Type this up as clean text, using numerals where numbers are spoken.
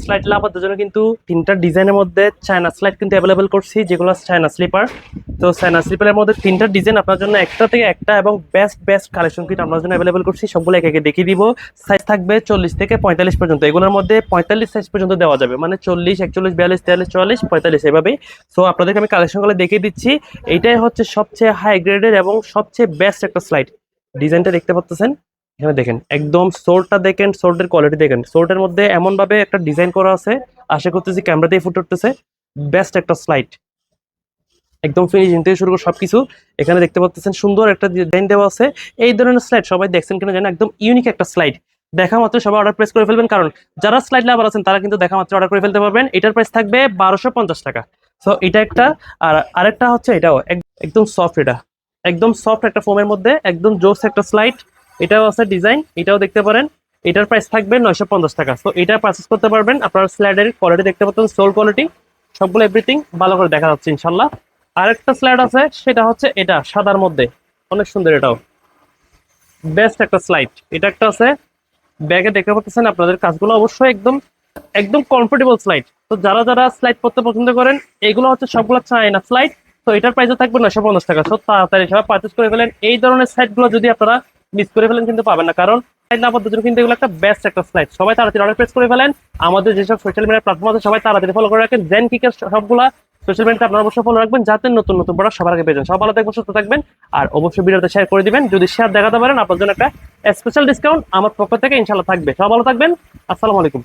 Slide লাভারদের জন্য কিন্তু তিনটা ডিজাইনের মধ্যে চায়না স্লাইড কিন্তু অ্যাভেলেবল করছি, যেগুলো চায়না স্লিপার। তো চায়না স্লিপারের মধ্যে তিনটা ডিজাইন আপনার জন্য একটা থেকে একটা, এবং বেস্ট বেস্ট কালেকশন কিন্তু আপনার জন্য অ্যাভেলেবল করছি। সবগুলো একে একে দেখিয়ে দিব। সাইজ থাকবে 40 থেকে 45 পর্যন্ত, এগুলোর মধ্যে 45 সাইজ পর্যন্ত দেওয়া যাবে, মানে 40, 41, 42, 43, 44, 45 এভাবেই। সো আপনাদেরকে আমি কালেকশনগুলো দেখিয়ে দিচ্ছি। এইটাই হচ্ছে সবচেয়ে হাই গ্রেডের এবং সবচেয়ে বেস্ট একটা স্লাইড। ডিজাইনটা দেখতে পাচ্ছেন, এখানে দেখেন একদম সোলটা দেখেন, সোল্ডের কোয়ালিটি দেখেন, সোল্ডের মধ্যে এমন ভাবে একটা ডিজাইন করা আছে, আশা করতেছি ক্যামেরা দিয়ে ফুটে উঠতেছে। বেস্ট একটা স্লাইড, একদম ফিনিশিং থেকে শুরু করে সবকিছু এখানে দেখতে পাচ্ছেন। সুন্দর একটা ডিজাইন দেওয়া আছে। এই ধরনের স্লাইড সবাই দেখছেন কিনা জানেন, একদম ইউনিক একটা স্লাইড। দেখা মাত্র সবাই অর্ডার প্লেস করে ফেলবেন, কারণ যারা স্লাইড লাভার আছেন তারা কিন্তু দেখা মাত্র অর্ডার করে ফেলতে পারবেন। এটার প্রাইস থাকবে 1250 টাকা। সো এটা একটা। আর আরেকটা হচ্ছে এটাও একদম সফট, এটা একদম সফট একটা ফোমের মধ্যে একদম জোস একটা স্লাইড। এটাও আছে ডিজাইন, এটাও দেখতে পারেন। এটার প্রাইস থাকবে 950 টাকা। তো এটা পারচেস করতে পারবেন। আপনার স্লাইডের কোয়ালিটি দেখতে পাচ্ছেন, সোল কোয়ালিটি সবগুলো এভরিথিং ভালো করে দেখা যাচ্ছে ইনশাল্লাহ। আরেকটা স্লাইড আছে, সেটা হচ্ছে এটা সাদার মধ্যে, অনেক সুন্দর, এটাও বেস্ট একটা স্লাইড। এটা একটা আছে, ব্যাগে দেখতে পাচ্ছেন। আপনাদের কাজগুলো অবশ্যই একদম একদম কমফোর্টেবল স্লাইড। তো যারা যারা স্লাইড পড়তে পছন্দ করেন, এগুলো হচ্ছে সবগুলো চায়না স্লাইড। তো এটার প্রাইসও থাকবে 950 টাকা। তো তাড়াতাড়ি সবাই পারচেস করে ফেলেন। এই ধরনের স্লাইড গুলো যদি আপনারা মিস করে ফেলেন কিন্তু পাবেন না, কারণ স্লাইড না পাওয়ার জন্য কিন্তু এগুলো একটা বেস্ট একটা স্লাইড। সবাই তাড়াতাড়ি অর্ডার প্লেস করে ফেলেন। আমাদের যেসব সোশ্যাল মিডিয়া প্ল্যাটফর্ম আছে সবাই তাড়াতাড়ি ফলো করে রাখেন। জেন কিকের সবগুলা সোশ্যাল মিডিয়াতে আপনারা অবশ্যই ফলো রাখবেন, যাতে নতুন নতুন প্রোডাক্ট সবার আগে পেয়ে যান। সব ভালো থাকবেন, সুস্থ থাকবেন। আর অবশ্যই ভিডিওতে শেয়ার করে দিবেন। যদি শেয়ার দেখাতে পারেন আপনার জন্য একটা স্পেশাল ডিসকাউন্ট আমার পক্ষ থেকে ইনশাআল্লাহ থাকবে। সব ভালো থাকবেন। আসসালামু আলাইকুম।